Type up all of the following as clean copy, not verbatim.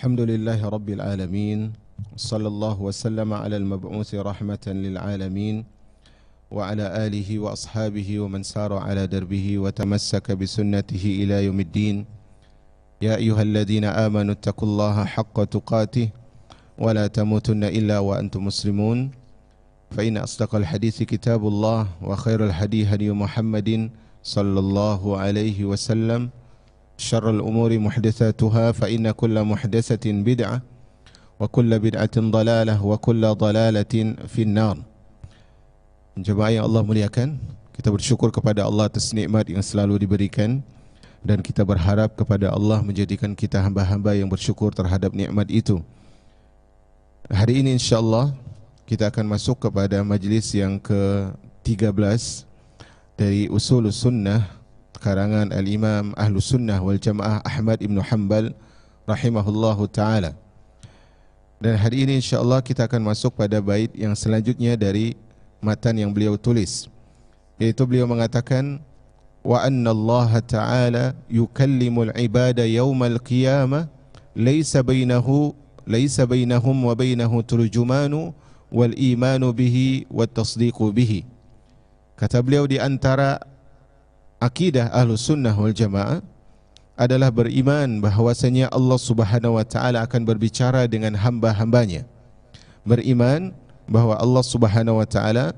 Alhamdulillahi Rabbil Alamin. Sallallahu wasallam ala al-mab'uthi rahmatan lil alamin. Wa ala alihi wa ashabihi wa man sara ala darbihi wa tamassaka bi sunnatihi ila yaumiddin. Ya ayyuhalladhina amanu taqullaha haqqa tuqatih wa la tamutunna illa wa antum muslimun. Fa inna asdaqal hadithi kitabullah wa khairal hadi hadi Muhammadin sallallahu alaihi wasallam. Syarrul umuri muhdatsatuha fa inna kulla muhdatsatin bid'ah wa kulla bid'atin dalalah wa kulla dalalatin finnar. Jemaah yang Allah muliakan, kita bersyukur kepada Allah atas nikmat yang selalu diberikan dan kita berharap kepada Allah menjadikan kita hamba-hamba yang bersyukur terhadap nikmat itu. Hari ini insyaallah kita akan masuk kepada majlis yang ke-13 dari Ushulus Sunnah karangan Al-Imam Ahlus Sunnah wal Jamaah Ahmad Ibn Hanbal rahimahullahu ta'ala. Dan hari ini insyaAllah kita akan masuk pada bait yang selanjutnya dari matan yang beliau tulis, yaitu beliau mengatakan wa anna Allah ta'ala yukallimul ibada yawmal qiyamah laysa bainahum wa bainahu turjumanu wal imanu bihi wat tasdiqu bihi. Kata beliau, di antara akidah Ahlus Sunnah wal Jamaah adalah beriman bahwasanya Allah Subhanahu wa taala akan berbicara dengan hamba-hambanya. Beriman bahwa Allah Subhanahu wa taala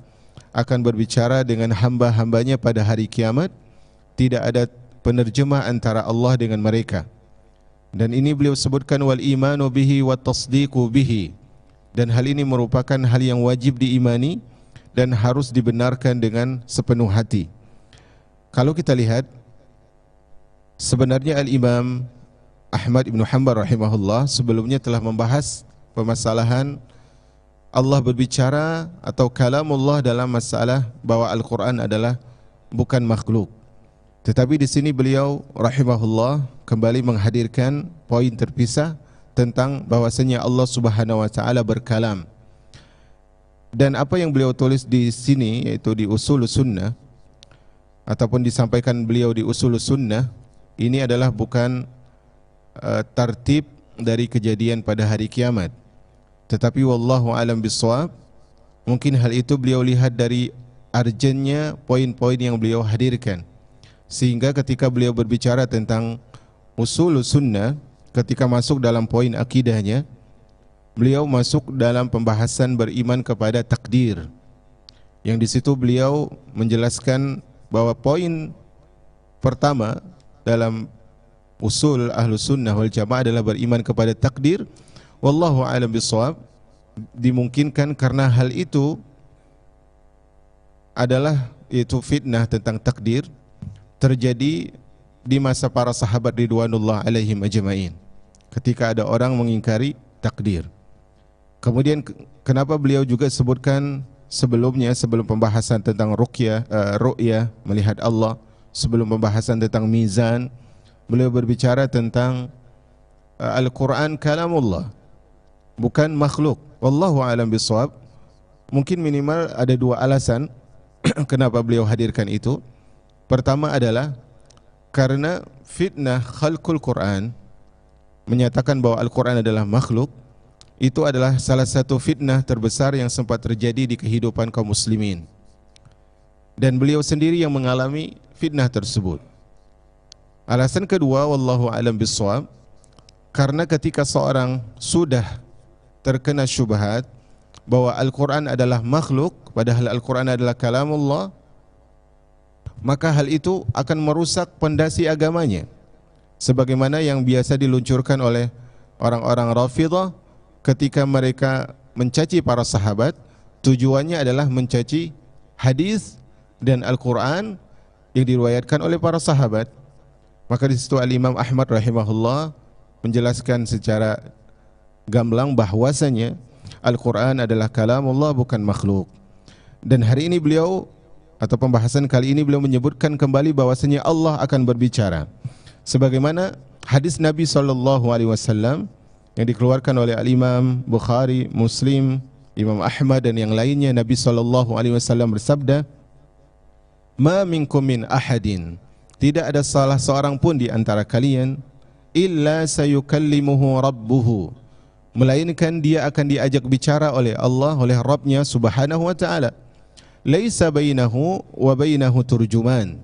akan berbicara dengan hamba-hambanya pada hari kiamat. Tidak ada penerjemah antara Allah dengan mereka. Dan ini beliau sebutkan wal imanu bihi wat tasdiqu bihi. Dan hal ini merupakan hal yang wajib diimani dan harus dibenarkan dengan sepenuh hati. Kalau kita lihat, sebenarnya Al-Imam Ahmad Ibn Hanbal rahimahullah sebelumnya telah membahas permasalahan Allah berbicara atau kalamullah dalam masalah bahwa Al-Quran adalah bukan makhluk. Tetapi di sini beliau rahimahullah kembali menghadirkan poin terpisah tentang bahwasanya Allah Subhanahu wa taala berkalam. Dan apa yang beliau tulis di sini, yaitu di Ushulus Sunnah, ataupun disampaikan beliau di Ushulus Sunnah, ini adalah bukan tartib dari kejadian pada hari kiamat. Tetapi wallahu alam bissawab, mungkin hal itu beliau lihat dari urgennya poin-poin yang beliau hadirkan. Sehingga ketika beliau berbicara tentang Ushulus Sunnah, ketika masuk dalam poin akidahnya, beliau masuk dalam pembahasan beriman kepada takdir. Yang di situ beliau menjelaskan bahwa poin pertama dalam usul Ahlus Sunnah wal Jamaah adalah beriman kepada takdir. Wallahu a'lam bishawab, dimungkinkan karena hal itu adalah yaitu fitnah tentang takdir terjadi di masa para sahabat ridwanullah alaihim ajma'in, ketika ada orang mengingkari takdir. Kemudian kenapa beliau juga sebutkan sebelumnya, sebelum pembahasan tentang ru'yah, melihat Allah, sebelum pembahasan tentang mizan, beliau berbicara tentang Al-Quran kalamullah, bukan makhluk. Wallahu a'lam bishawab. Mungkin minimal ada dua alasan kenapa beliau hadirkan itu. Pertama adalah karena fitnah khalqul Quran, menyatakan bahwa Al-Quran adalah makhluk, itu adalah salah satu fitnah terbesar yang sempat terjadi di kehidupan kaum muslimin. Dan beliau sendiri yang mengalami fitnah tersebut. Alasan kedua, wallahu a'lam bishawab, karena ketika seorang sudah terkena syubhat bahwa Al-Quran adalah makhluk, padahal Al-Quran adalah kalamullah, maka hal itu akan merusak pondasi agamanya. Sebagaimana yang biasa diluncurkan oleh orang-orang Rafidhah ketika mereka mencaci para sahabat, tujuannya adalah mencaci hadis dan Al-Quran yang diriwayatkan oleh para sahabat. Maka di situ Al-Imam Ahmad rahimahullah menjelaskan secara gamblang bahwasanya Al-Quran adalah kalamullah, bukan makhluk. Dan hari ini beliau, atau pembahasan kali ini beliau menyebutkan kembali bahwasanya Allah akan berbicara. Sebagaimana hadis Nabi SAW yang dikeluarkan oleh Al-Imam Bukhari, Muslim, Imam Ahmad dan yang lainnya, Nabi SAW bersabda, "Ma minkum min ahadin", tidak ada salah seorang pun di antara kalian, illa sayukallimuhu rabbuhu, melainkan dia akan diajak bicara oleh Allah, oleh Rabbnya subhanahu wa ta'ala. Laisa bainahu wa bainahu turjuman,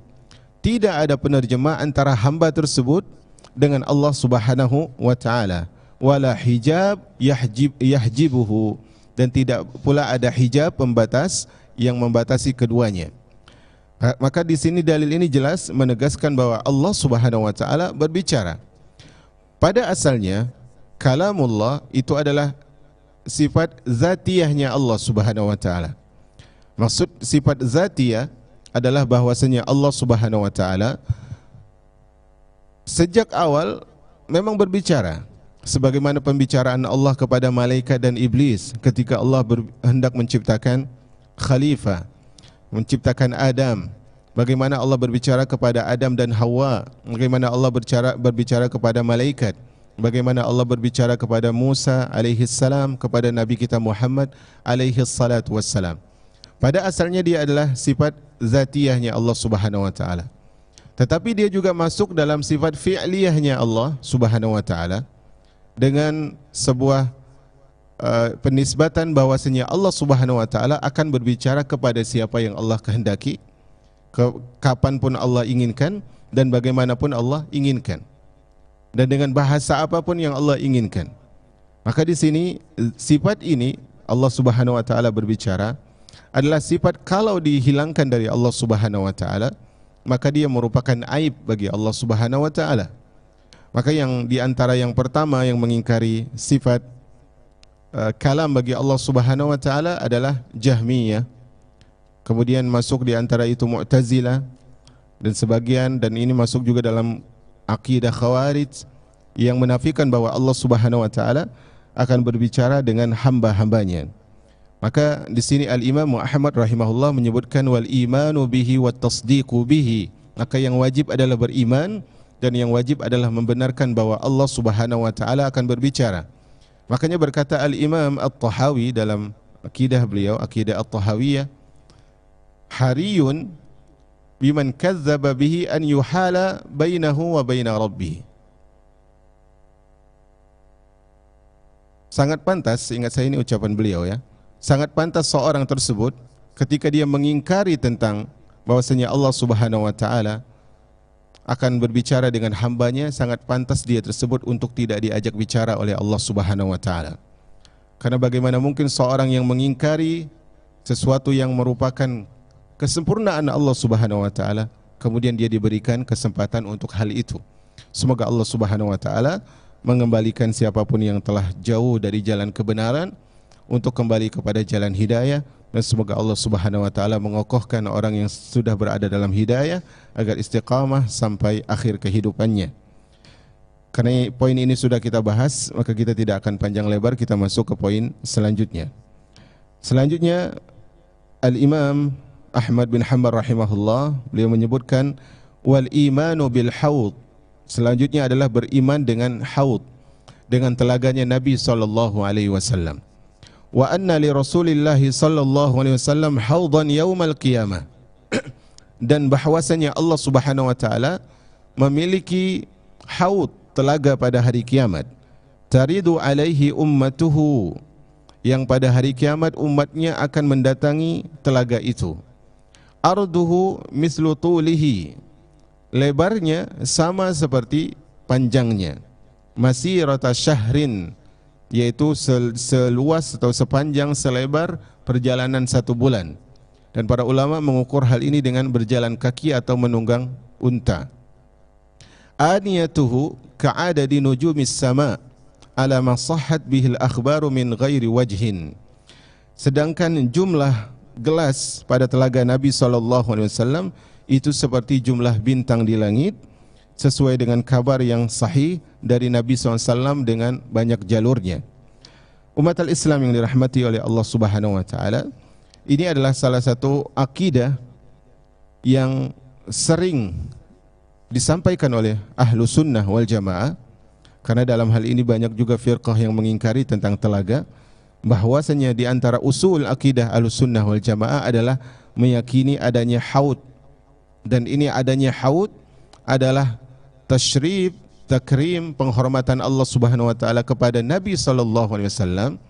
tidak ada penerjemah antara hamba tersebut dengan Allah subhanahu wa ta'ala. Wala hijab yahjibuhu, dan tidak pula ada hijab pembatas yang membatasi keduanya. Maka di sini dalil ini jelas menegaskan bahwa Allah subhanahu wa ta'ala berbicara. Pada asalnya kalamullah itu adalah sifat zatiyahnya Allah subhanahu wa ta'ala. Maksud sifat zatiyah adalah bahwasanya Allah subhanahu wa ta'ala sejak awal memang berbicara, sebagaimana pembicaraan Allah kepada malaikat dan iblis ketika Allah hendak menciptakan khalifah, menciptakan Adam. Bagaimana Allah berbicara kepada Adam dan Hawa, bagaimana Allah berbicara kepada malaikat, bagaimana Allah berbicara kepada Musa alaihi salam, kepada Nabi kita Muhammad alaihi salatu wassalam. Pada asalnya dia adalah sifat zatiyahnya Allah subhanahu wa ta'ala, tetapi dia juga masuk dalam sifat fi'liyahnya Allah subhanahu wa ta'ala dengan sebuah penisbatan bahwasanya Allah subhanahu wa ta'ala akan berbicara kepada siapa yang Allah kehendaki, kapanpun Allah inginkan dan bagaimanapun Allah inginkan, dan dengan bahasa apapun yang Allah inginkan. Maka di sini sifat ini Allah subhanahu wa ta'ala berbicara adalah sifat kalau dihilangkan dari Allah subhanahu wa ta'ala maka dia merupakan aib bagi Allah subhanahu wa ta'ala. Maka yang diantara yang pertama yang mengingkari sifat kalam bagi Allah subhanahu wa ta'ala adalah Jahmiyah. Kemudian masuk diantara itu Mu'tazilah dan sebagian, dan ini masuk juga dalam akidah Khawarij yang menafikan bahwa Allah subhanahu wa ta'ala akan berbicara dengan hamba-hambanya. Maka di sini Al-Imam Ahmad rahimahullah menyebutkan wal imanu bihi wat tasdiqu bihi. Maka yang wajib adalah beriman dan yang wajib adalah membenarkan bahwa Allah subhanahu wa ta'ala akan berbicara. Makanya berkata Al-Imam At-Tahawi dalam akidah beliau, akidah At-Tahawiyah, hariyun biman kazzaba bihi an yuhala bainahu wa baina rabbih. Sangat pantas, ingat saya ini ucapan beliau ya, sangat pantas seorang tersebut ketika dia mengingkari tentang bahwasanya Allah subhanahu wa ta'ala akan berbicara dengan hambanya, sangat pantas dia tersebut untuk tidak diajak bicara oleh Allah subhanahu wa ta'ala. Karena bagaimana mungkin seorang yang mengingkari sesuatu yang merupakan kesempurnaan Allah subhanahu wa ta'ala, kemudian dia diberikan kesempatan untuk hal itu. Semoga Allah subhanahu wa ta'ala mengembalikan siapapun yang telah jauh dari jalan kebenaran untuk kembali kepada jalan hidayah, dan semoga Allah subhanahu wa ta'ala mengokohkan orang yang sudah berada dalam hidayah agar istiqamah sampai akhir kehidupannya. Karena poin ini sudah kita bahas, maka kita tidak akan panjang lebar, kita masuk ke poin selanjutnya. Selanjutnya Al-Imam Ahmad bin Hanbal rahimahullah, beliau menyebutkan wal imanu bil haud. Selanjutnya adalah beriman dengan haud, dengan telaganya Nabi sallallahu alaihi wasallam. Wa anna li Rasulillah sallallahu alaihi wasallam haudan yaumal qiyamah. Dan bahwasanya Allah subhanahu wa ta'ala memiliki haud, telaga pada hari kiamat. Taridu alaihi ummatuhu, yang pada hari kiamat umatnya akan mendatangi telaga itu. Arduhu mislu tulihi, lebarnya sama seperti panjangnya. Masirata syahrin, yaitu seluas atau sepanjang selebar perjalanan 1 bulan. Dan para ulama mengukur hal ini dengan berjalan kaki atau menunggang unta. Aniyatuhu ka'adadi nujumis sama ala ma sahhat bihil akhbaru min ghairi wajhin. Sedangkan jumlah gelas pada telaga Nabi SAW itu seperti jumlah bintang di langit, sesuai dengan kabar yang sahih dari Nabi SAW dengan banyak jalurnya. Umat al-Islam yang dirahmati oleh Allah subhanahu wa ta'ala, ini adalah salah satu akidah yang sering disampaikan oleh ahlu sunnah wal jamaah, karena dalam hal ini banyak juga firqah yang mengingkari tentang telaga, bahwasanya di antara usul akidah ahlu sunnah wal jamaah adalah meyakini adanya haud. Dan ini adanya haud adalah tasyrif takrim, penghormatan Allah Subhanahu wa taala kepada Nabi sallallahu alaihi wasallam,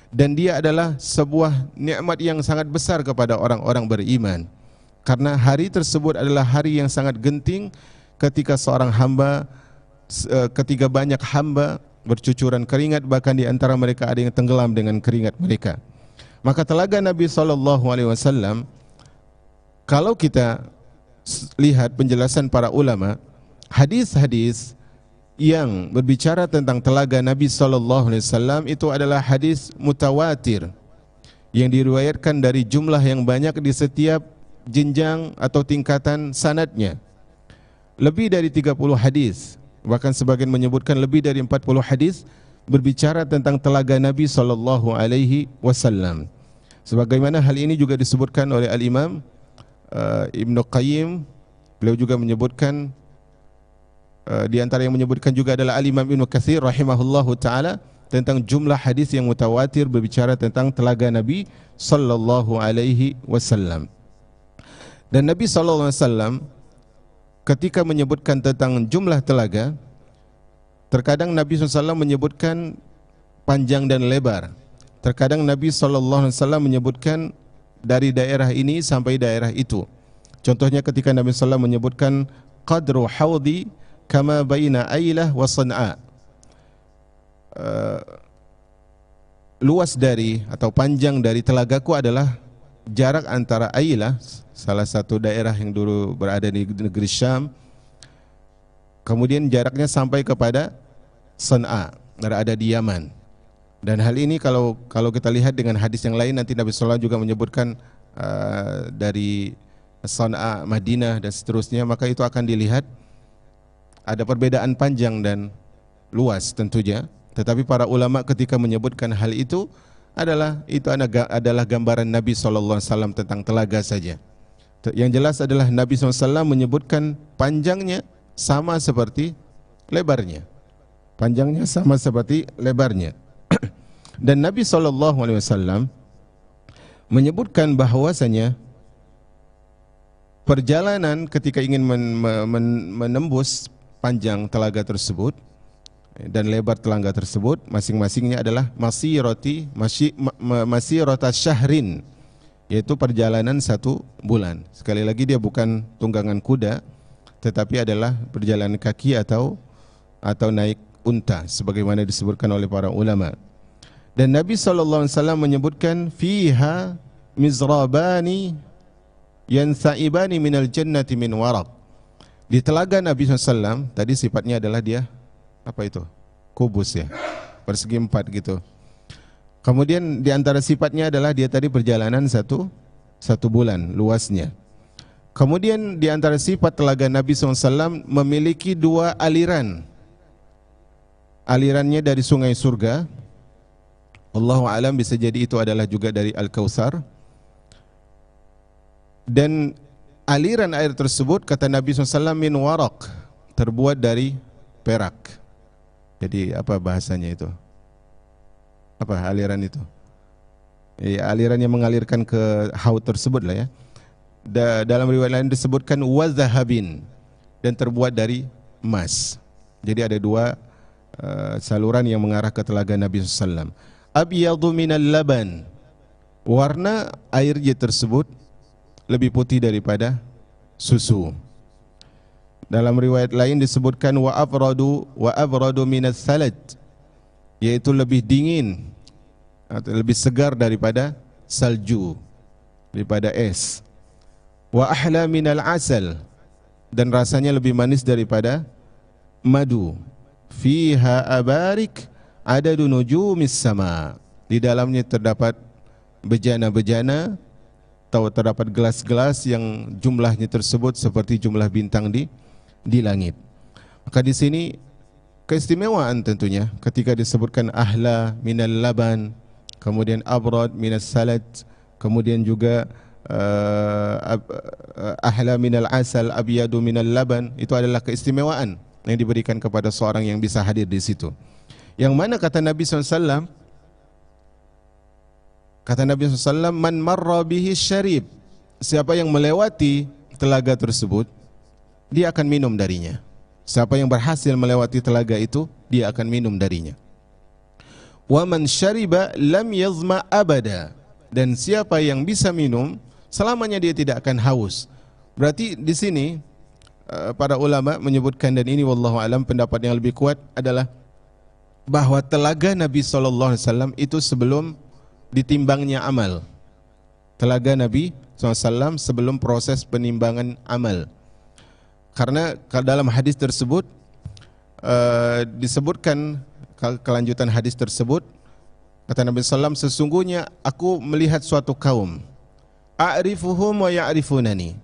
dan dia adalah sebuah nikmat yang sangat besar kepada orang-orang beriman. Karena hari tersebut adalah hari yang sangat genting ketika seorang hamba, ketika banyak hamba bercucuran keringat, bahkan di antara mereka ada yang tenggelam dengan keringat mereka. Maka telaga Nabi sallallahu alaihi wasallam, kalau kita lihat penjelasan para ulama, hadis-hadis yang berbicara tentang telaga Nabi sallallahu alaihi wasallam itu adalah hadis mutawatir yang diriwayatkan dari jumlah yang banyak di setiap jenjang atau tingkatan sanadnya. Lebih dari 30 hadis, bahkan sebagian menyebutkan lebih dari 40 hadis berbicara tentang telaga Nabi sallallahu alaihi wasallam. Sebagaimana hal ini juga disebutkan oleh Al-Imam Ibnu Qayyim. Beliau juga menyebutkan, di antara yang menyebutkan juga adalah Al-Imam Ibnu Katsir rahimahullahu taala, tentang jumlah hadis yang mutawatir berbicara tentang telaga Nabi sallallahu alaihi wasallam. Dan Nabi sallallahu alaihi wasallam ketika menyebutkan tentang jumlah telaga, terkadang Nabi SAW menyebutkan panjang dan lebar. Terkadang Nabi SAW menyebutkan dari daerah ini sampai daerah itu. Contohnya ketika Nabi SAW menyebutkan qadru haudi kama baina Ailah wa San'a. Luas dari atau panjang dari telagaku adalah jarak antara Ailah, salah satu daerah yang dulu berada di negeri Syam, kemudian jaraknya sampai kepada San'a, berada di Yaman. Dan hal ini kalau kita lihat dengan hadis yang lain, nanti Nabi SAW juga menyebutkan dari San'a, Madinah dan seterusnya, maka itu akan dilihat ada perbedaan panjang dan luas tentunya. Tetapi para ulama ketika menyebutkan hal itu adalah gambaran Nabi SAW tentang telaga saja. Yang jelas adalah Nabi SAW menyebutkan panjangnya sama seperti lebarnya. Panjangnya sama seperti lebarnya. Dan Nabi SAW menyebutkan bahwasanya perjalanan ketika ingin menembus panjang telaga tersebut dan lebar telaga tersebut, masing-masingnya adalah masirata syahrin, yaitu perjalanan 1 bulan. Sekali lagi dia bukan tunggangan kuda, tetapi adalah perjalanan kaki atau naik unta, sebagaimana disebutkan oleh para ulama. Dan Nabi SAW menyebutkan fiha mizrabani yansaibani minal jannati min waraq. Di telaga Nabi SAW tadi sifatnya adalah dia apa itu? Kubus ya, persegi 4 gitu. Kemudian di antara sifatnya adalah dia tadi perjalanan satu bulan luasnya. Kemudian di antara sifat telaga Nabi SAW memiliki 2 aliran. Alirannya dari sungai surga. Allahu a'lam, bisa jadi itu adalah juga dari Al-Kautsar. Dan aliran air tersebut kata Nabi SAW min waraq, terbuat dari perak. Jadi apa bahasanya itu? Apa aliran itu? Ya, aliran yang mengalirkan ke haud tersebut lah ya. Dalam riwayat lain disebutkan wazahabin, dan terbuat dari emas. Jadi ada 2 saluran yang mengarah ke telaga Nabi SAW. Abyadu minal laban, warna airnya tersebut lebih putih daripada susu. Dalam riwayat lain disebutkan wa abradu minas salad, yaitu lebih dingin atau lebih segar daripada salju, daripada es. Wa ahla minal asal, dan rasanya lebih manis daripada madu. Fiha abarik adadu nujumis sama, di dalamnya terdapat bejana-bejana atau terdapat gelas-gelas yang jumlahnya tersebut seperti jumlah bintang di langit. Maka di sini keistimewaan tentunya ketika disebutkan ahla minal laban, kemudian abrad minas salad, kemudian juga ahla minal asal, abyadu minal laban, itu adalah keistimewaan yang diberikan kepada seorang yang bisa hadir di situ. Yang mana kata Nabi SAW, man marra bihi syarib, siapa yang melewati telaga tersebut, dia akan minum darinya. Siapa yang berhasil melewati telaga itu, dia akan minum darinya. Wa man syariba lam yazma abada. Dan siapa yang bisa minum, selamanya dia tidak akan haus. Berarti di sini para ulama menyebutkan, dan ini wallahu alam pendapat yang lebih kuat adalah bahwa telaga Nabi SAW itu sebelum ditimbangnya amal. Telaga Nabi SAW sebelum proses penimbangan amal. Karena dalam hadis tersebut disebutkan, kelanjutan hadis tersebut, kata Nabi SAW, sesungguhnya aku melihat suatu kaum, a'rifuhum wa ya'rifunani,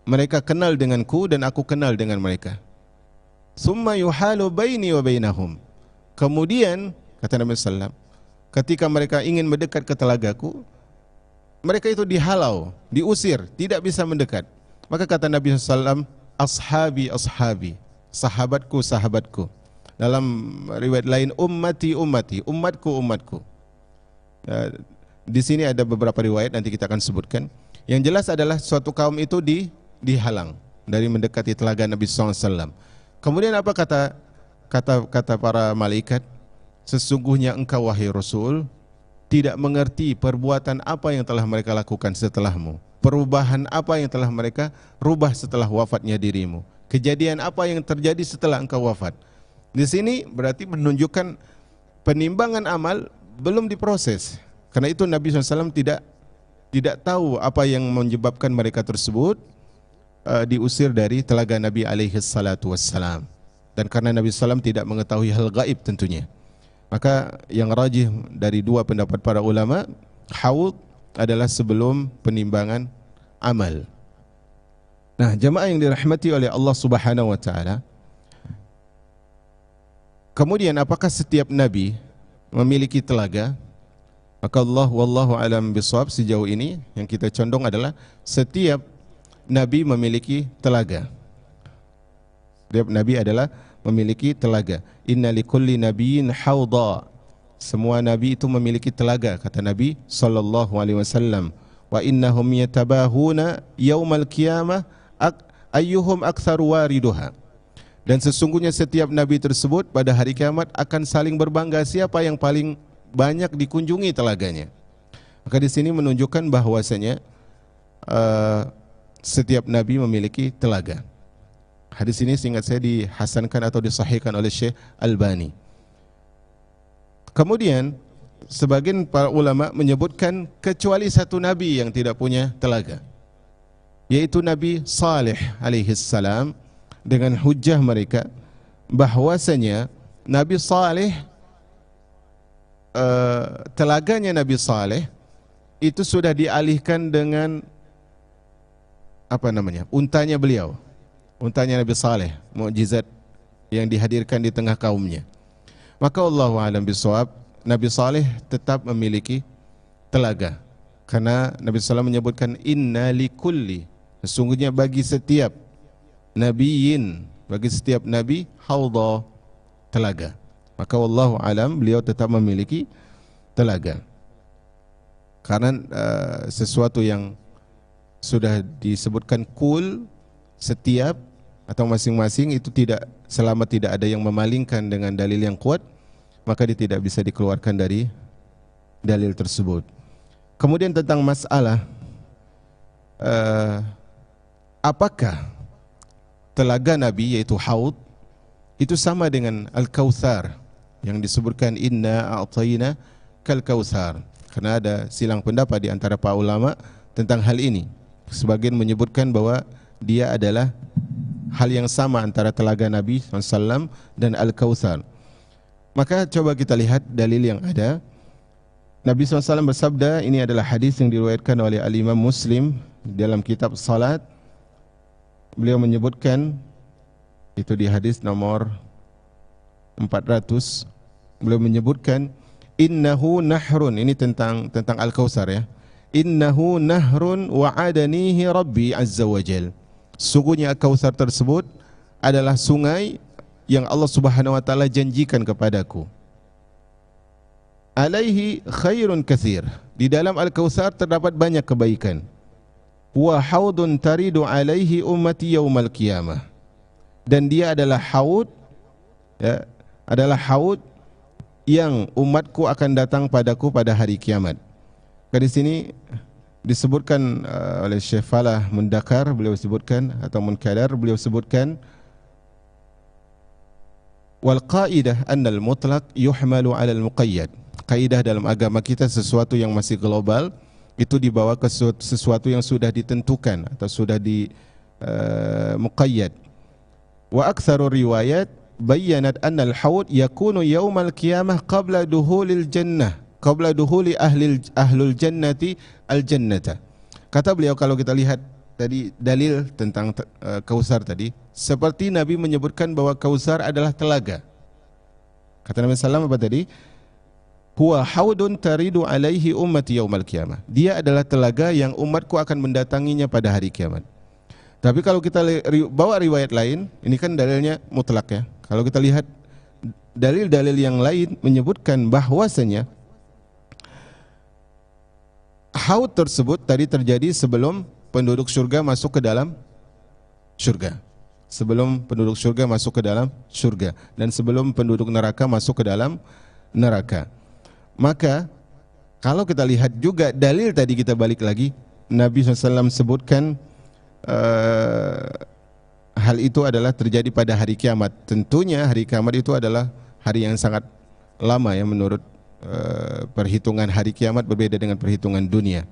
mereka kenal denganku dan aku kenal dengan mereka. Summa yuhalu baini wa bainahum. Kemudian kata Nabi SAW, ketika mereka ingin mendekat ke telagaku, mereka itu dihalau, diusir, tidak bisa mendekat. Maka kata Nabi SAW, ashabi ashabi, sahabatku sahabatku. Dalam riwayat lain, ummati ummati, umatku umatku. Di sini ada beberapa riwayat, nanti kita akan sebutkan. Yang jelas adalah suatu kaum itu dihalang dari mendekati telaga Nabi SAW. Kemudian apa kata para malaikat? Sesungguhnya engkau wahai Rasul tidak mengerti perbuatan apa yang telah mereka lakukan setelahmu, perubahan apa yang telah mereka rubah setelah wafatnya dirimu, kejadian apa yang terjadi setelah engkau wafat. Di sini berarti menunjukkan penimbangan amal belum diproses. Karena itu Nabi SAW tidak tahu apa yang menyebabkan mereka tersebut diusir dari telaga Nabi SAW. Dan karena Nabi SAW tidak mengetahui hal gaib tentunya, maka yang rajih dari dua pendapat para ulama, haud adalah sebelum penimbangan amal. Nah, jamaah yang dirahmati oleh Allah Subhanahu wa taala, kemudian apakah setiap nabi memiliki telaga? Maka Allah wallahu alam bisawab, sejauh ini yang kita condong adalah setiap nabi memiliki telaga. Setiap nabi adalah memiliki telaga. Inna likulli nabiyyin hawda. Semua nabi itu memiliki telaga, kata Nabi sallallahu alaihi wasallam. Wa innahum yatabahuna yaumal qiyamah ayyuhum aktsaru wariduha. Dan sesungguhnya setiap nabi tersebut pada hari kiamat akan saling berbangga siapa yang paling banyak dikunjungi telaganya. Maka di sini menunjukkan bahwasanya setiap nabi memiliki telaga. Hadis ini seingat saya dihasankan atau disahihkan oleh Syekh Albani. Kemudian sebagian para ulama menyebutkan kecuali satu nabi yang tidak punya telaga, yaitu Nabi Saleh alaihi salam, dengan hujjah mereka bahwasanya Nabi Saleh, telaganya Nabi Saleh itu sudah dialihkan dengan untanya beliau. Untanya Nabi Saleh, mukjizat yang dihadirkan di tengah kaumnya. Maka Allahu a'lam bishawab, Nabi Saleh tetap memiliki telaga. Karena Nabi SAW menyebutkan inna likulli, sesungguhnya bagi setiap nabiyin, bagi setiap nabi haudha, telaga. Maka wallahu a'lam beliau tetap memiliki telaga. Karena sesuatu yang sudah disebutkan kul, setiap atau masing-masing itu tidak, selama tidak ada yang memalingkan dengan dalil yang kuat, maka dia tidak bisa dikeluarkan dari dalil tersebut. Kemudian tentang masalah apakah telaga Nabi yaitu haud itu sama dengan Al-Kautsar yang disebutkan inna a'tayna kal kautsar. Karena ada silang pendapat di antara para ulama tentang hal ini. Sebagian menyebutkan bahwa dia adalah hal yang sama antara telaga Nabi SAW dan Al-Kautsar. Maka coba kita lihat dalil yang ada. Nabi SAW bersabda, ini adalah hadis yang diriwayatkan oleh Al-Imam Muslim dalam kitab salat. Beliau menyebutkan, itu di hadis nomor 400, beliau menyebutkan innahu nahrun, ini tentang Al-Kautsar ya. Innahu nahrun wa'adanihi Rabbi azza wa jal. Sungguhnya Al-Kautsar tersebut adalah sungai yang Allah Subhanahu wa taala janjikan kepadaku. Alaihi khairun katsir. Di dalam Al-Kautsar terdapat banyak kebaikan. Wa haudun taridu alaihi ummati yaumal qiyamah. dan dia adalah haud, ya, adalah haud yang umatku akan datang padaku pada hari kiamat. Di sini disebutkan oleh Syekh Falah Mundakar, beliau sebutkan, atau Munkadar, beliau sebutkan, wal qaidah annal mutlaq yuhmalu 'ala al muqayyad. Kaidah dalam agama kita, sesuatu yang masih global itu dibawa ke sesuatu yang sudah ditentukan atau sudah di muqayyad. Wa aktsaru riwayat bayyanat anna al-haud yakunu yaumal qiyamah qabla duhulil jannah, qabla duhuli ahlul jannati al-jannata. Kata beliau, kalau kita lihat tadi dalil tentang Kausar tadi, seperti Nabi menyebutkan bahwa Kausar adalah telaga. Kata Nabi sallallahu alaihi wasallam apa tadi? Huwa haudun taridu alaihi ummati yaumal qiyamah. Dia adalah telaga yang umatku akan mendatanginya pada hari kiamat. Tapi kalau kita bawa riwayat lain, ini kan dalilnya mutlak ya. Kalau kita lihat dalil-dalil yang lain menyebutkan bahwasanya haud tersebut tadi terjadi sebelum penduduk surga masuk ke dalam surga. Sebelum penduduk surga masuk ke dalam surga, dan sebelum penduduk neraka masuk ke dalam neraka. Maka kalau kita lihat juga dalil tadi, kita balik lagi, Nabi SAW sebutkan hal itu adalah terjadi pada hari kiamat. Tentunya hari kiamat itu adalah hari yang sangat lama ya, menurut perhitungan hari kiamat berbeda dengan perhitungan dunia.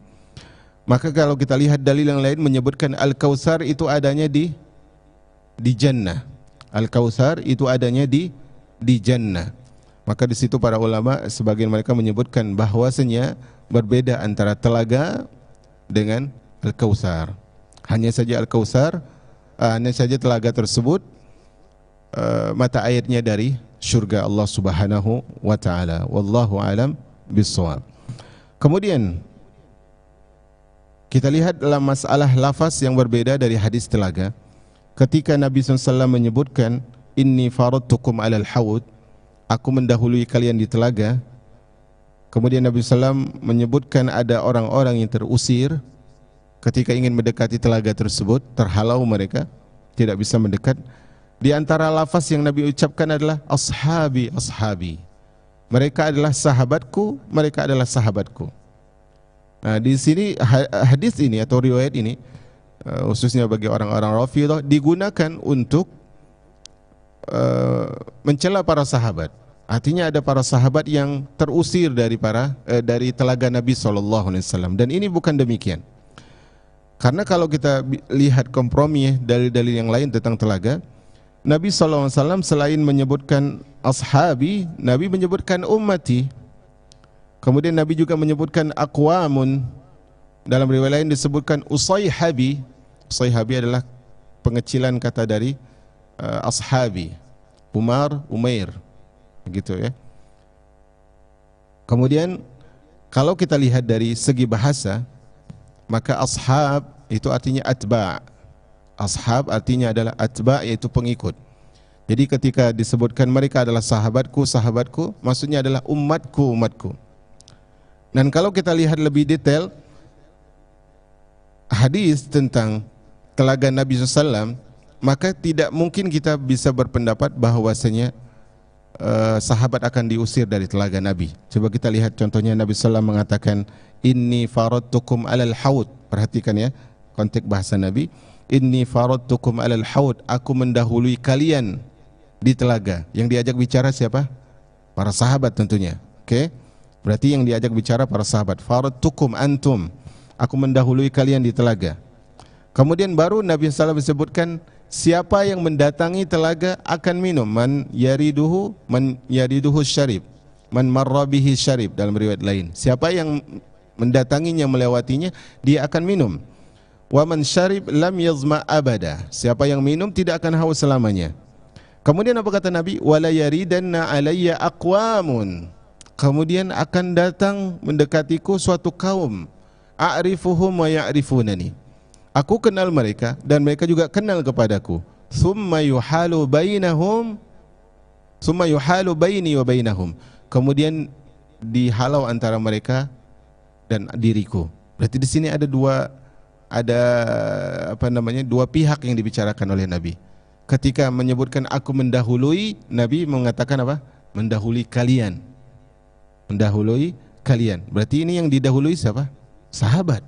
Maka kalau kita lihat dalil yang lain menyebutkan Al-Kautsar itu adanya di Jannah. Al-Kautsar itu adanya di Jannah. Maka di situ para ulama sebagian mereka menyebutkan bahwasanya berbeda antara telaga dengan Al-Kautsar. Hanya saja Al-Kautsar, hanya saja telaga tersebut mata airnya dari surga Allah Subhanahu wa taala. Wallahu alam bissawab. Kemudian kita lihat dalam masalah lafaz yang berbeda dari hadis telaga. Ketika Nabi SAW menyebutkan inni faradtukum alal haud, aku mendahului kalian di telaga. Kemudian Nabi SAW menyebutkan ada orang-orang yang terusir ketika ingin mendekati telaga tersebut, terhalau mereka, tidak bisa mendekat. Di antara lafaz yang Nabi ucapkan adalah ashabi, ashabi. Mereka adalah sahabatku, mereka adalah sahabatku. Nah, di sini hadis ini atau riwayat ini khususnya bagi orang-orang Rafidhah digunakan untuk mencela para sahabat. Artinya ada para sahabat yang terusir dari telaga Nabi SAW, dan ini bukan demikian. Karena kalau kita lihat kompromi dalil-dalil yang lain tentang telaga, Nabi SAW selain menyebutkan ashabi, Nabi menyebutkan ummati. Kemudian Nabi juga menyebutkan aqwamun. Dalam riwayat lain disebutkan usayhabi. Usayhabi adalah pengecilan kata dari ashabi. Umar, Umair, begitu ya. Kemudian kalau kita lihat dari segi bahasa, maka ashab itu artinya atba'. Ashab artinya adalah atba', yaitu pengikut. Jadi ketika disebutkan mereka adalah sahabatku, sahabatku, maksudnya adalah umatku, umatku. Dan kalau kita lihat lebih detail hadis tentang telaga Nabi SAW, maka tidak mungkin kita bisa berpendapat bahwasanya sahabat akan diusir dari telaga Nabi. Coba kita lihat contohnya, Nabi SAW mengatakan inni faradtukum alal haud. Perhatikan ya konteks bahasa Nabi. Inni faradtukum alal haud, aku mendahului kalian di telaga. Yang diajak bicara siapa? Para sahabat tentunya. Oke? Berarti yang diajak bicara para sahabat. Faradtukum antum, aku mendahului kalian di telaga. Kemudian baru Nabi SAW disebutkan siapa yang mendatangi telaga akan minum. Man yariduhu syarib, man marra bihi syarib. Dalam riwayat lain, siapa yang mendatanginya, melewatinya, dia akan minum. Wa man syarib lam yazma abada, siapa yang minum tidak akan haus selamanya. Kemudian apa kata Nabi? Wala yaridanna alayya aqwamun, kemudian akan datang mendekatiku suatu kaum, a'rifuhum wa ya'rifunani, aku kenal mereka dan mereka juga kenal kepadaku. Thumma yuhalu bainahum, thumma yuhalu baini wa bainahum, kemudian dihalau antara mereka dan diriku. Berarti di sini ada dua pihak yang dibicarakan oleh Nabi. ketika menyebutkan aku mendahului, Nabi mengatakan apa? Mendahului kalian. Mendahului kalian. Berarti ini yang didahului siapa? Sahabat.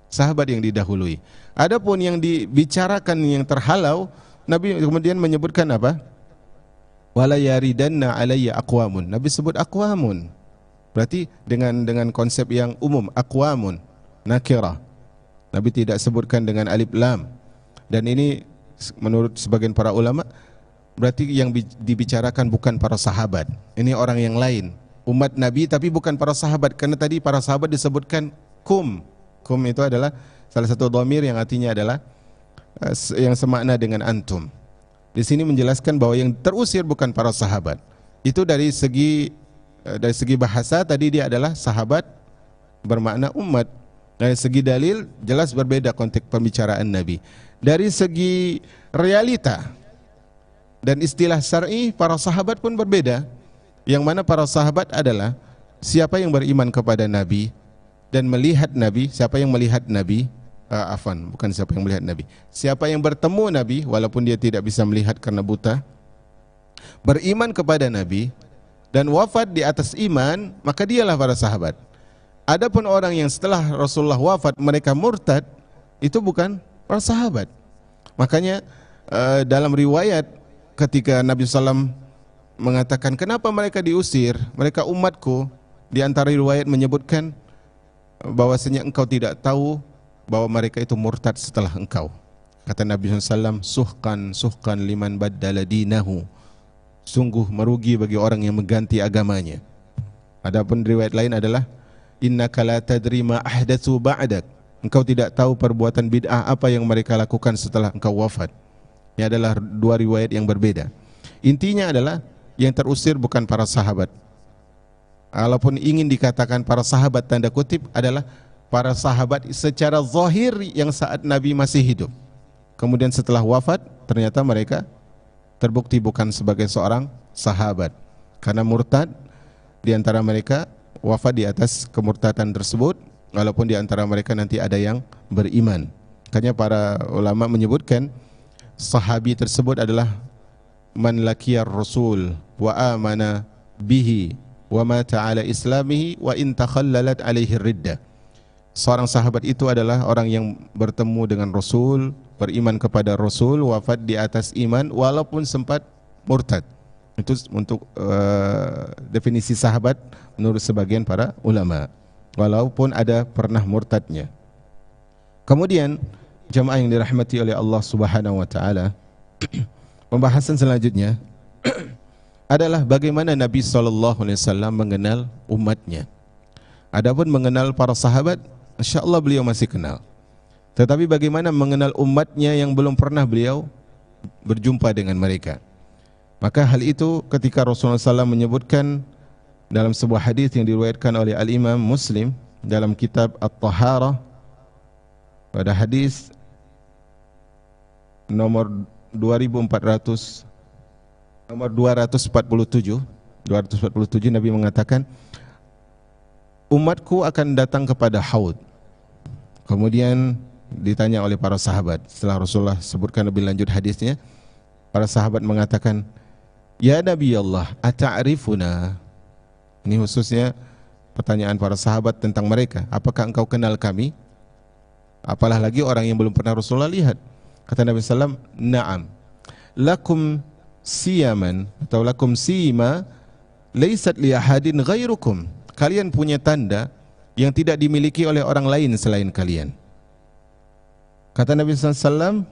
Sahabat yang didahului. Adapun yang dibicarakan yang terhalau, Nabi kemudian menyebutkan apa? Wala yaridanna alayya aqwamun. Nabi sebut aqwamun. Berarti dengan konsep yang umum, aqwamun, nakirah. Nabi tidak sebutkan dengan alif lam. Dan ini menurut sebagian para ulama berarti yang dibicarakan bukan para sahabat. Ini orang yang lain, umat Nabi, tapi bukan para sahabat. Karena tadi para sahabat disebutkan kum. Kum itu adalah salah satu dhamir yang artinya adalah yang semakna dengan antum. Di sini menjelaskan bahwa yang terusir bukan para sahabat. Itu dari segi bahasa tadi dia adalah sahabat bermakna umat. Dari segi dalil jelas berbeda konteks pembicaraan Nabi. Dari segi realita dan istilah syar'i para sahabat pun berbeda. Yang mana para sahabat adalah siapa yang beriman kepada Nabi dan melihat Nabi. Siapa yang melihat Nabi? Bukan siapa yang melihat Nabi. Siapa yang bertemu Nabi walaupun dia tidak bisa melihat karena buta, beriman kepada Nabi dan wafat di atas iman, maka dialah para sahabat. Adapun orang yang setelah Rasulullah wafat mereka murtad, itu bukan para sahabat. Makanya dalam riwayat ketika Nabi SAW mengatakan kenapa mereka diusir, mereka umatku, di antara riwayat menyebutkan bahwasanya engkau tidak tahu bahwa mereka itu murtad setelah engkau. Kata Nabi SAW, suhkan liman baddala dinahu. Sungguh merugi bagi orang yang mengganti agamanya. Adapun riwayat lain adalah innaka la tadri ma ahdatsu ba'dak. Engkau tidak tahu perbuatan bid'ah apa yang mereka lakukan setelah engkau wafat. Ini adalah dua riwayat yang berbeda. Intinya adalah yang terusir bukan para sahabat. Walaupun ingin dikatakan para sahabat tanda kutip adalah para sahabat secara zahir yang saat Nabi masih hidup. Kemudian setelah wafat ternyata mereka terbukti bukan sebagai seorang sahabat karena murtad. Di antara mereka wafat di atas kemurtadan tersebut, walaupun di antara mereka nanti ada yang beriman. Makanya para ulama menyebutkan sahabi tersebut adalah man lakiyar rasul wa amana bihi wa mata ala islamihi wa in takhallalat alaihi riddah. Seorang sahabat itu adalah orang yang bertemu dengan Rasul, beriman kepada Rasul, wafat di atas iman walaupun sempat murtad. Itu untuk definisi sahabat menurut sebagian para ulama, walaupun ada pernah murtadnya. Kemudian jamaah yang dirahmati oleh Allah Subhanahu wa taala, pembahasan selanjutnya adalah bagaimana Nabi sallallahu alaihi wasallam mengenal umatnya. Adapun mengenal para sahabat, insyaallah beliau masih kenal. Tetapi bagaimana mengenal umatnya yang belum pernah beliau berjumpa dengan mereka. Maka hal itu ketika Rasulullah SAW menyebutkan dalam sebuah hadis yang diriwayatkan oleh Al-Imam Muslim dalam kitab At-Taharah pada hadis nomor 247 Nabi mengatakan umatku akan datang kepada haud. Kemudian ditanya oleh para sahabat setelah Rasulullah sebutkan lebih lanjut hadisnya, para sahabat mengatakan, ya Nabi Allah, ata'rifuna? Ini khususnya pertanyaan para sahabat tentang mereka, apakah engkau kenal kami? Apalah lagi orang yang belum pernah Rasulullah lihat. Kata Nabi SAW, na'am, lakum siyaman atau lakum sima laysat li ahadin ghairukum. Kalian punya tanda yang tidak dimiliki oleh orang lain selain kalian. Kata Nabi SAW,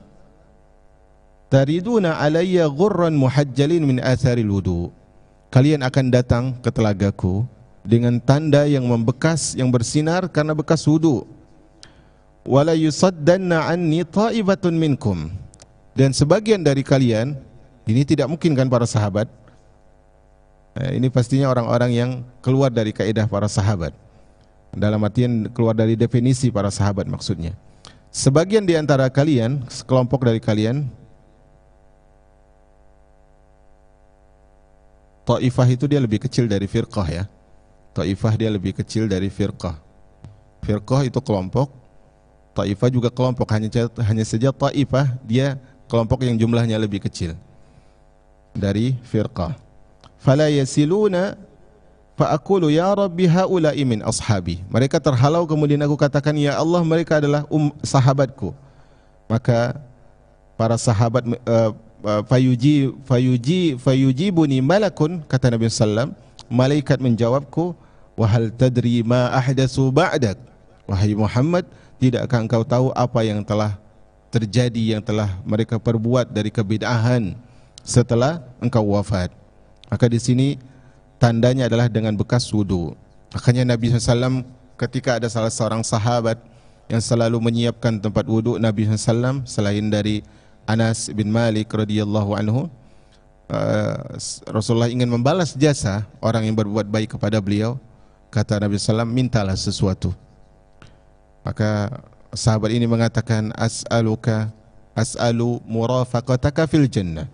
tariduna alayya ghurran muhajjalin min atharil wudu. Kalian akan datang ke telagaku dengan tanda yang membekas, yang bersinar karena bekas wudu. Wala yusaddanna anni ta'ibatun minkum. Dan sebagian dari kalian, ini tidak mungkin kan para sahabat, ini pastinya orang-orang yang keluar dari kaidah para sahabat. Dalam artian keluar dari definisi para sahabat maksudnya. Sebagian di antara kalian, sekelompok dari kalian, Taifah itu dia lebih kecil dari firqah ya. Taifah dia lebih kecil dari firqah. Firqah itu kelompok, Taifah juga kelompok, hanya saja Taifah dia kelompok yang jumlahnya lebih kecil dari firqah. Fala yasiluna fa aqulu ya rabbi haula'i min ashabi. Mereka terhalau, kemudian aku katakan, ya Allah, mereka adalah sahabatku. Maka para sahabat fayujibuni malakun, kata Nabi sallam, malaikat menjawabku, wa hal tadri ma ahdatsu ba'dak. Wahai Muhammad, tidakkah engkau tahu apa yang telah terjadi, yang telah mereka perbuat dari kebid'ahan setelah engkau wafat? Maka di sini tandanya adalah dengan bekas wudu. Makanya Nabi SAW ketika ada salah seorang sahabat yang selalu menyiapkan tempat wudu Nabi SAW, selain dari Anas bin Malik radhiyallahu anhu, Rasulullah ingin membalas jasa orang yang berbuat baik kepada beliau. Kata Nabi SAW, mintalah sesuatu. Maka sahabat ini mengatakan, as'alu murafaqataka fil jannah.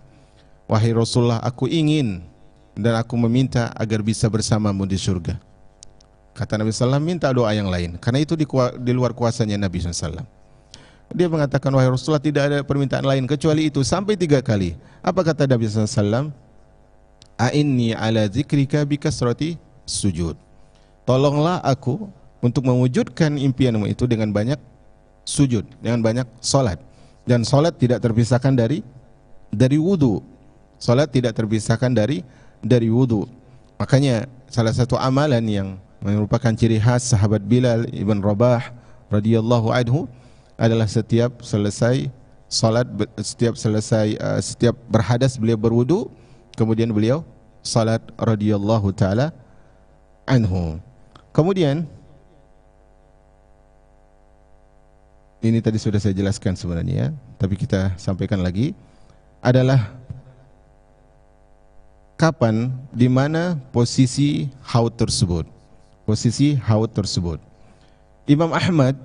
Wahai Rasulullah, aku ingin dan aku meminta agar bisa bersamamu di surga. Kata Nabi SAW, minta doa yang lain, karena itu di luar kuasanya Nabi SAW. Dia mengatakan, wahai Rasulullah, tidak ada permintaan lain kecuali itu, sampai 3 kali. Apa kata Nabi SAW? A'inni ala zikrika bikasrati sujud. Tolonglah aku untuk mewujudkan impianmu itu dengan banyak sujud, dengan banyak salat. Dan salat tidak terpisahkan dari wudu. Salat tidak terpisahkan dari wudu. Makanya salah satu amalan yang merupakan ciri khas sahabat Bilal ibn Rabah radhiyallahu anhu adalah setiap selesai salat, setiap berhadas beliau berwudu, kemudian beliau salat radhiyallahu taala anhu. Kemudian ini tadi sudah saya jelaskan sebenarnya, tapi kita sampaikan lagi, adalah kapan, di mana posisi haud tersebut. Posisi haud tersebut. Imam Ahmad,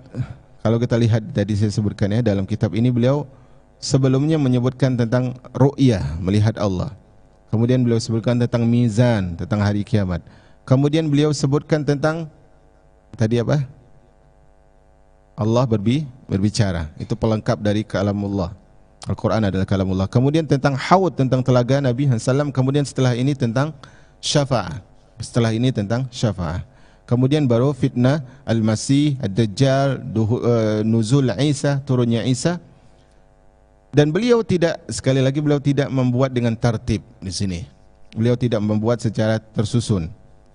kalau kita lihat tadi saya sebutkan ya, dalam kitab ini beliau sebelumnya menyebutkan tentang ru'yah, melihat Allah. Kemudian beliau sebutkan tentang mizan, tentang hari kiamat. Kemudian beliau sebutkan tentang tadi apa? Allah berbicara. Itu pelengkap dari kalamullah. Al-Quran adalah kalamullah. Kemudian tentang haud, tentang telaga Nabi SAW. Kemudian setelah ini tentang syafa'ah. Setelah ini tentang syafa'ah. Kemudian baru fitnah Al-Masih, Ad-Dajjal, nuzul Isa, turunnya Isa. Dan beliau tidak, sekali lagi beliau tidak membuat dengan tartib di sini. Beliau tidak membuat secara tersusun.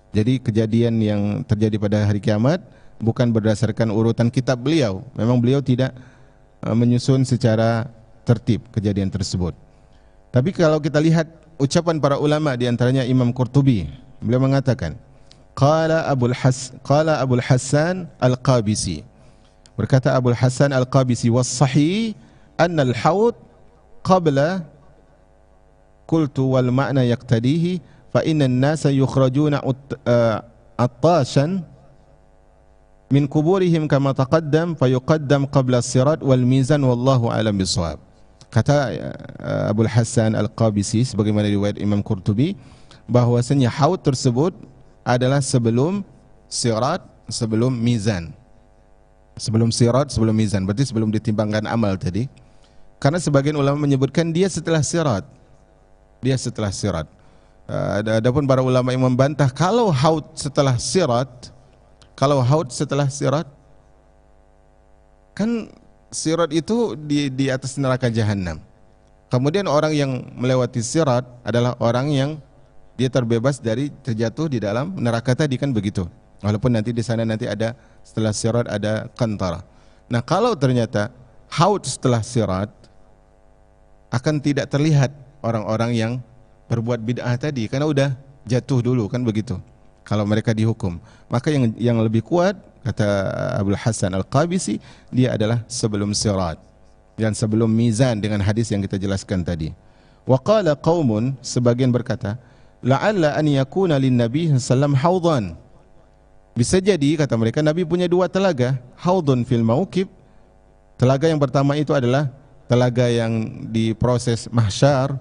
Jadi kejadian yang terjadi pada hari kiamat bukan berdasarkan urutan kitab beliau. Memang beliau tidak menyusun secara tertib kejadian tersebut. Tapi kalau kita lihat ucapan para ulama, di antaranya Imam Qurtubi, beliau mengatakan, Qala Abul Hasan Al-Qabisi, berkata Abul Hasan Al-Qabisi, was-sahih anna al-haud qabla qultu wal ma'na yaqtadihi fa inna an-nasa yukhrajuna attashan min kuburihim kama taqaddam fa yuqaddam qabla as-sirat wal mizan wallahu a'lam bis-shawab. Kata Abul Hasan Al-Qabisi, sebagaimana riwayat Imam Qurtubi, bahwasanya haud tersebut adalah sebelum sirat, sebelum mizan. Sebelum sirat, sebelum mizan, berarti sebelum ditimbangkan amal tadi. Karena sebagian ulama menyebutkan dia setelah sirat. Dia setelah sirat. Adapun para ulama yang membantah kalau haud setelah sirat, kan sirat itu di atas neraka jahanam. Kemudian orang yang melewati sirat adalah orang yang dia terbebas dari terjatuh di dalam neraka tadi, kan begitu. Walaupun nanti di sana nanti ada, setelah sirat ada qantara. Nah, kalau ternyata haud setelah sirat, akan tidak terlihat orang-orang yang berbuat bid'ah tadi, karena udah jatuh dulu, kan begitu. Kalau mereka dihukum, maka yang lebih kuat, kata Abul Hasan Al-Qabisi, dia adalah sebelum sirat dan sebelum mizan, dengan hadis yang kita jelaskan tadi. Wa qala qaumun, sebagian berkata, la'alla an yakuna lin nabi sallam haudhan. Bisa jadi, kata mereka, Nabi punya 2 telaga, haudun fil mauqib. Telaga yang pertama itu adalah telaga yang di proses mahsyar,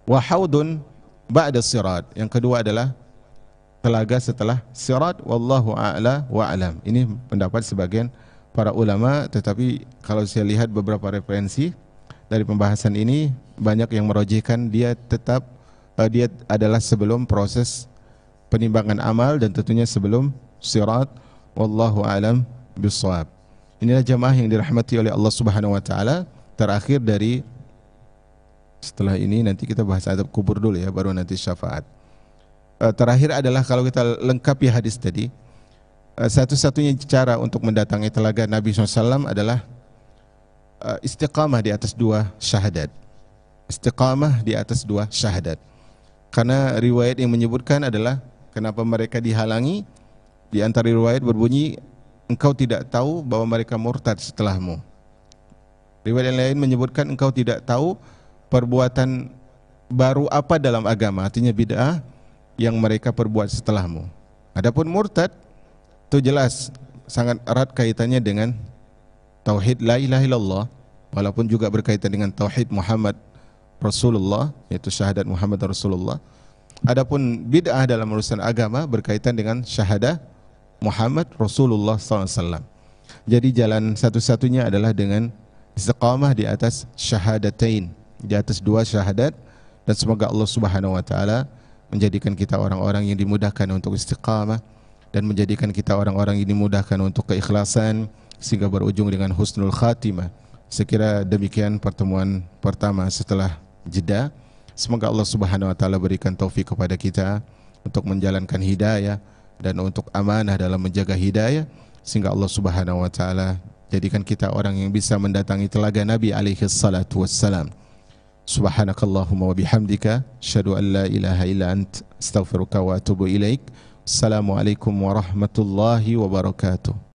wa haudun ba'da sirat. Yang kedua adalah telaga setelah sirat, wallahu a'la wa a'lam. Ini pendapat sebagian para ulama, tetapi kalau saya lihat beberapa referensi dari pembahasan ini banyak yang merojihkan dia tetap dia adalah sebelum proses penimbangan amal dan tentunya sebelum sirat. Wallahu alam bissawab. Inilah jamaah yang dirahmati oleh Allah Subhanahu wa taala. Terakhir dari setelah ini nanti kita bahas adab kubur dulu ya, baru nanti syafaat. Terakhir adalah kalau kita lengkapi hadis tadi, satu-satunya cara untuk mendatangi telaga Nabi SAW adalah istiqamah di atas dua syahadat. Istiqamah di atas dua syahadat. Karena riwayat yang menyebutkan adalah kenapa mereka dihalangi, di antara riwayat berbunyi engkau tidak tahu bahwa mereka murtad setelahmu. Riwayat yang lain menyebutkan engkau tidak tahu perbuatan baru apa dalam agama, artinya bid'ah yang mereka perbuat setelahmu. Adapun murtad itu jelas sangat erat kaitannya dengan tauhid la ilaha illallah, walaupun juga berkaitan dengan tauhid Muhammad Rasulullah, yaitu syahadat Muhammad Rasulullah. Adapun bid'ah dalam urusan agama berkaitan dengan syahadah Muhammad Rasulullah SAW. Jadi jalan satu-satunya adalah dengan istiqamah di atas syahadatain, di atas dua syahadat, dan semoga Allah Subhanahu wa taala menjadikan kita orang-orang yang dimudahkan untuk istiqamah dan menjadikan kita orang-orang yang dimudahkan untuk keikhlasan sehingga berujung dengan husnul khatimah. Sekira demikian pertemuan pertama setelah jeda. Semoga Allah Subhanahu wa taala berikan taufik kepada kita untuk menjalankan hidayah dan untuk amanah dalam menjaga hidayah, sehingga Allah Subhanahu wa taala jadikan kita orang yang bisa mendatangi telaga Nabi alaihi salatu wassalam. Subhanakallahumma wa bihamdika asyhadu an la ilaha illa ant astaghfiruka wa atubu ilaik. Assalamualaikum warahmatullahi wabarakatuh.